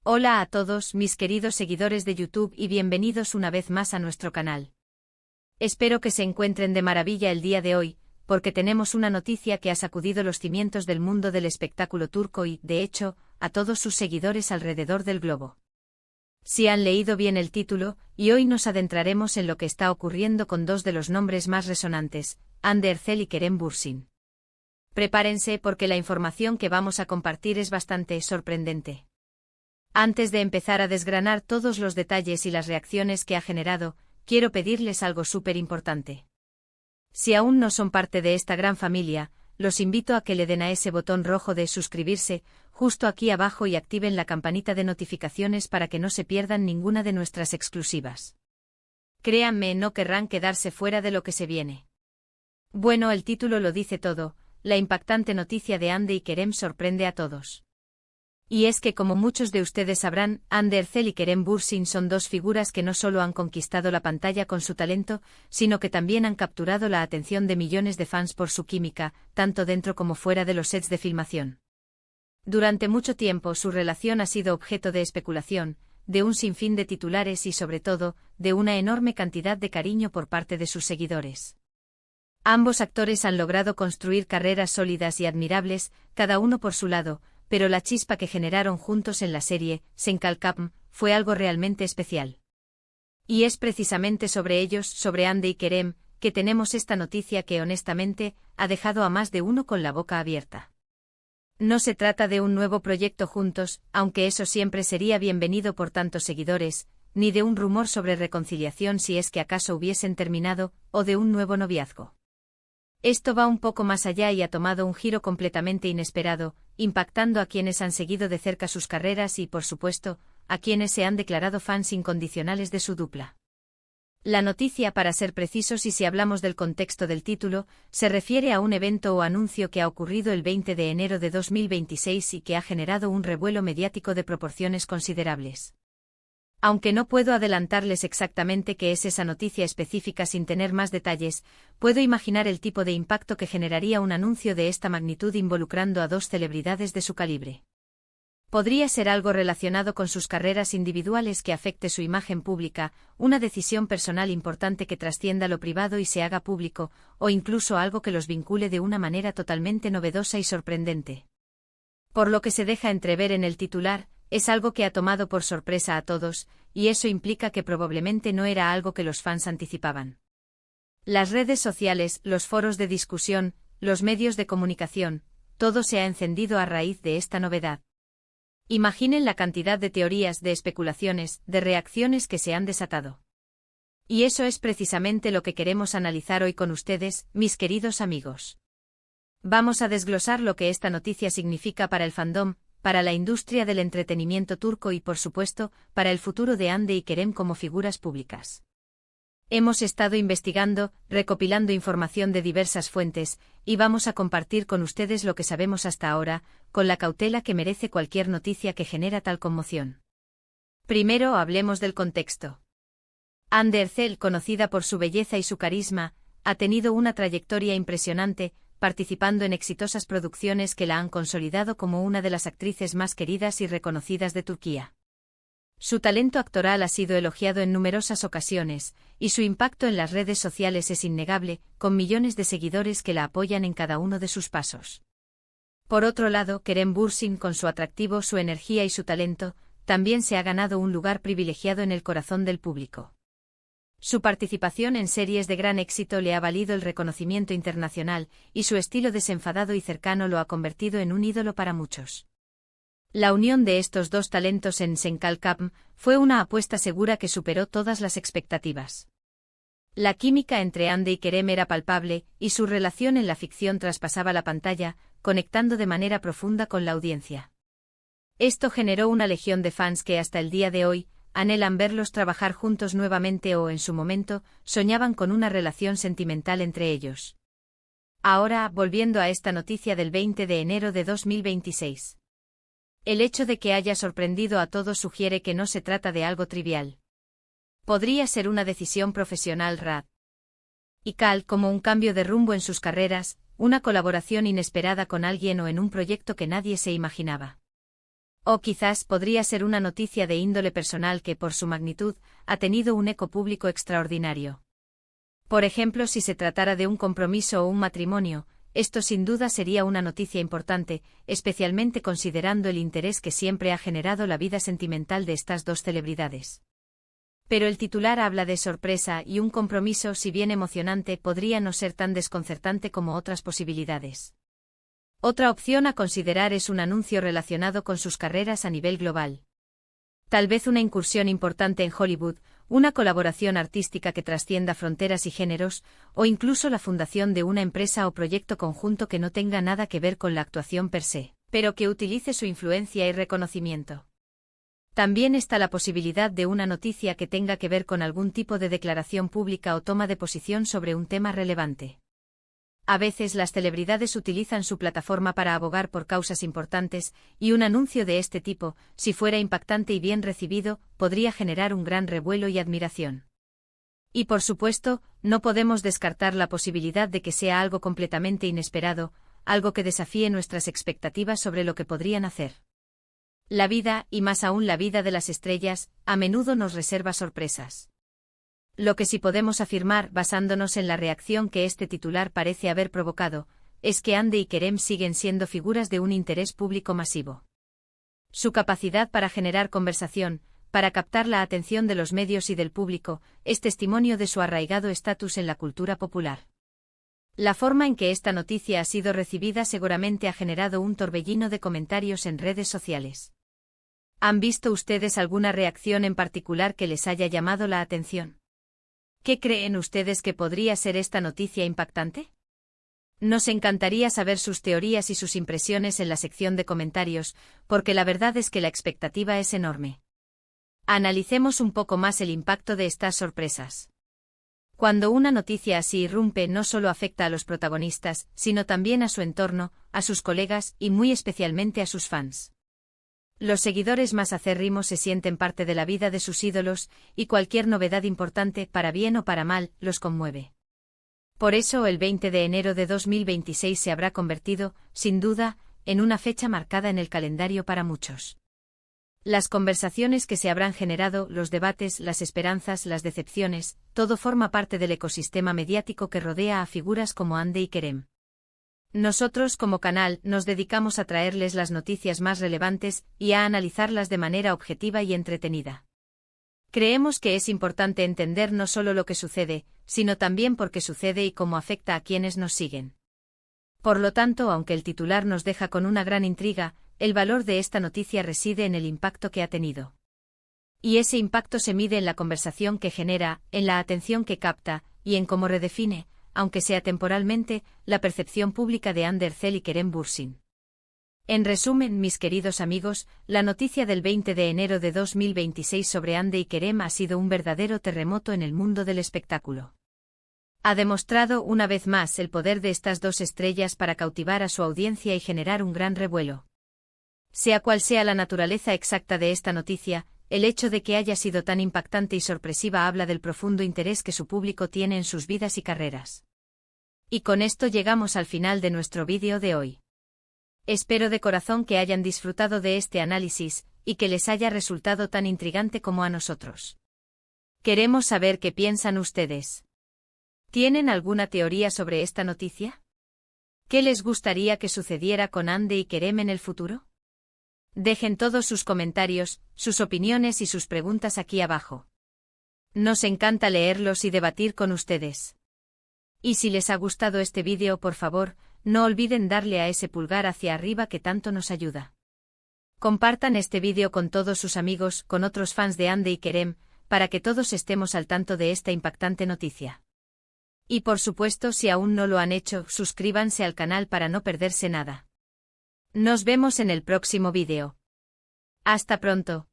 Hola a todos mis queridos seguidores de YouTube y bienvenidos una vez más a nuestro canal. Espero que se encuentren de maravilla el día de hoy, porque tenemos una noticia que ha sacudido los cimientos del mundo del espectáculo turco y, de hecho, a todos sus seguidores alrededor del globo. Si han leído bien el título, y hoy nos adentraremos en lo que está ocurriendo con dos de los nombres más resonantes, Hande Erçel y Kerem Bürsin. Prepárense porque la información que vamos a compartir es bastante sorprendente. Antes de empezar a desgranar todos los detalles y las reacciones que ha generado, quiero pedirles algo súper importante. Si aún no son parte de esta gran familia, los invito a que le den a ese botón rojo de suscribirse, justo aquí abajo y activen la campanita de notificaciones para que no se pierdan ninguna de nuestras exclusivas. Créanme, no querrán quedarse fuera de lo que se viene. Bueno, el título lo dice todo, la impactante noticia de Hande y Kerem sorprende a todos. Y es que como muchos de ustedes sabrán, Hande Erçel y Kerem Bürsin son dos figuras que no solo han conquistado la pantalla con su talento, sino que también han capturado la atención de millones de fans por su química, tanto dentro como fuera de los sets de filmación. Durante mucho tiempo su relación ha sido objeto de especulación, de un sinfín de titulares y sobre todo, de una enorme cantidad de cariño por parte de sus seguidores. Ambos actores han logrado construir carreras sólidas y admirables, cada uno por su lado, pero la chispa que generaron juntos en la serie, Sen Kalkapm, fue algo realmente especial. Y es precisamente sobre ellos, sobre Hande y Kerem, que tenemos esta noticia que honestamente, ha dejado a más de uno con la boca abierta. No se trata de un nuevo proyecto juntos, aunque eso siempre sería bienvenido por tantos seguidores, ni de un rumor sobre reconciliación si es que acaso hubiesen terminado, o de un nuevo noviazgo. Esto va un poco más allá y ha tomado un giro completamente inesperado, impactando a quienes han seguido de cerca sus carreras y, por supuesto, a quienes se han declarado fans incondicionales de su dupla. La noticia, para ser precisos y si hablamos del contexto del título, se refiere a un evento o anuncio que ha ocurrido el 20 de enero de 2026 y que ha generado un revuelo mediático de proporciones considerables. Aunque no puedo adelantarles exactamente qué es esa noticia específica sin tener más detalles, puedo imaginar el tipo de impacto que generaría un anuncio de esta magnitud involucrando a dos celebridades de su calibre. Podría ser algo relacionado con sus carreras individuales que afecte su imagen pública, una decisión personal importante que trascienda lo privado y se haga público, o incluso algo que los vincule de una manera totalmente novedosa y sorprendente. Por lo que se deja entrever en el titular, es algo que ha tomado por sorpresa a todos, y eso implica que probablemente no era algo que los fans anticipaban. Las redes sociales, los foros de discusión, los medios de comunicación, todo se ha encendido a raíz de esta novedad. Imaginen la cantidad de teorías, de especulaciones, de reacciones que se han desatado. Y eso es precisamente lo que queremos analizar hoy con ustedes, mis queridos amigos. Vamos a desglosar lo que esta noticia significa para el fandom, para la industria del entretenimiento turco y por supuesto, para el futuro de Hande y Kerem como figuras públicas. Hemos estado investigando, recopilando información de diversas fuentes, y vamos a compartir con ustedes lo que sabemos hasta ahora, con la cautela que merece cualquier noticia que genera tal conmoción. Primero hablemos del contexto. Hande Erçel, conocida por su belleza y su carisma, ha tenido una trayectoria impresionante, participando en exitosas producciones que la han consolidado como una de las actrices más queridas y reconocidas de Turquía. Su talento actoral ha sido elogiado en numerosas ocasiones, y su impacto en las redes sociales es innegable, con millones de seguidores que la apoyan en cada uno de sus pasos. Por otro lado, Kerem Bürsin, con su atractivo, su energía y su talento, también se ha ganado un lugar privilegiado en el corazón del público. Su participación en series de gran éxito le ha valido el reconocimiento internacional, y su estilo desenfadado y cercano lo ha convertido en un ídolo para muchos. La unión de estos dos talentos en Sen Kalkapm fue una apuesta segura que superó todas las expectativas. La química entre Hande y Kerem era palpable, y su relación en la ficción traspasaba la pantalla, conectando de manera profunda con la audiencia. Esto generó una legión de fans que hasta el día de hoy anhelan verlos trabajar juntos nuevamente o en su momento, soñaban con una relación sentimental entre ellos. Ahora, volviendo a esta noticia del 20 de enero de 2026. El hecho de que haya sorprendido a todos sugiere que no se trata de algo trivial. Podría ser una decisión profesional radical, como un cambio de rumbo en sus carreras, una colaboración inesperada con alguien o en un proyecto que nadie se imaginaba. O quizás podría ser una noticia de índole personal que, por su magnitud, ha tenido un eco público extraordinario. Por ejemplo, si se tratara de un compromiso o un matrimonio, esto sin duda sería una noticia importante, especialmente considerando el interés que siempre ha generado la vida sentimental de estas dos celebridades. Pero el titular habla de sorpresa y un compromiso, si bien emocionante, podría no ser tan desconcertante como otras posibilidades. Otra opción a considerar es un anuncio relacionado con sus carreras a nivel global. Tal vez una incursión importante en Hollywood, una colaboración artística que trascienda fronteras y géneros, o incluso la fundación de una empresa o proyecto conjunto que no tenga nada que ver con la actuación per se, pero que utilice su influencia y reconocimiento. También está la posibilidad de una noticia que tenga que ver con algún tipo de declaración pública o toma de posición sobre un tema relevante. A veces las celebridades utilizan su plataforma para abogar por causas importantes, y un anuncio de este tipo, si fuera impactante y bien recibido, podría generar un gran revuelo y admiración. Y por supuesto, no podemos descartar la posibilidad de que sea algo completamente inesperado, algo que desafíe nuestras expectativas sobre lo que podrían hacer. La vida, y más aún la vida de las estrellas, a menudo nos reserva sorpresas. Lo que sí podemos afirmar, basándonos en la reacción que este titular parece haber provocado, es que Hande y Kerem siguen siendo figuras de un interés público masivo. Su capacidad para generar conversación, para captar la atención de los medios y del público, es testimonio de su arraigado estatus en la cultura popular. La forma en que esta noticia ha sido recibida seguramente ha generado un torbellino de comentarios en redes sociales. ¿Han visto ustedes alguna reacción en particular que les haya llamado la atención? ¿Qué creen ustedes que podría ser esta noticia impactante? Nos encantaría saber sus teorías y sus impresiones en la sección de comentarios, porque la verdad es que la expectativa es enorme. Analicemos un poco más el impacto de estas sorpresas. Cuando una noticia así irrumpe, no solo afecta a los protagonistas, sino también a su entorno, a sus colegas y muy especialmente a sus fans. Los seguidores más acérrimos se sienten parte de la vida de sus ídolos, y cualquier novedad importante, para bien o para mal, los conmueve. Por eso el 20 de enero de 2026 se habrá convertido, sin duda, en una fecha marcada en el calendario para muchos. Las conversaciones que se habrán generado, los debates, las esperanzas, las decepciones, todo forma parte del ecosistema mediático que rodea a figuras como Hande y Kerem. Nosotros como canal nos dedicamos a traerles las noticias más relevantes y a analizarlas de manera objetiva y entretenida. Creemos que es importante entender no solo lo que sucede, sino también por qué sucede y cómo afecta a quienes nos siguen. Por lo tanto, aunque el titular nos deja con una gran intriga, el valor de esta noticia reside en el impacto que ha tenido. Y ese impacto se mide en la conversación que genera, en la atención que capta, y en cómo redefine, aunque sea temporalmente, la percepción pública de Hande Erçel y Kerem Bürsin. En resumen, mis queridos amigos, la noticia del 20 de enero de 2026 sobre Hande y Kerem ha sido un verdadero terremoto en el mundo del espectáculo. Ha demostrado una vez más el poder de estas dos estrellas para cautivar a su audiencia y generar un gran revuelo. Sea cual sea la naturaleza exacta de esta noticia, el hecho de que haya sido tan impactante y sorpresiva habla del profundo interés que su público tiene en sus vidas y carreras. Y con esto llegamos al final de nuestro vídeo de hoy. Espero de corazón que hayan disfrutado de este análisis, y que les haya resultado tan intrigante como a nosotros. Queremos saber qué piensan ustedes. ¿Tienen alguna teoría sobre esta noticia? ¿Qué les gustaría que sucediera con Hande y Kerem en el futuro? Dejen todos sus comentarios, sus opiniones y sus preguntas aquí abajo. Nos encanta leerlos y debatir con ustedes. Y si les ha gustado este vídeo, por favor, no olviden darle a ese pulgar hacia arriba que tanto nos ayuda. Compartan este vídeo con todos sus amigos, con otros fans de Hande y Kerem, para que todos estemos al tanto de esta impactante noticia. Y por supuesto, si aún no lo han hecho, suscríbanse al canal para no perderse nada. Nos vemos en el próximo vídeo. Hasta pronto.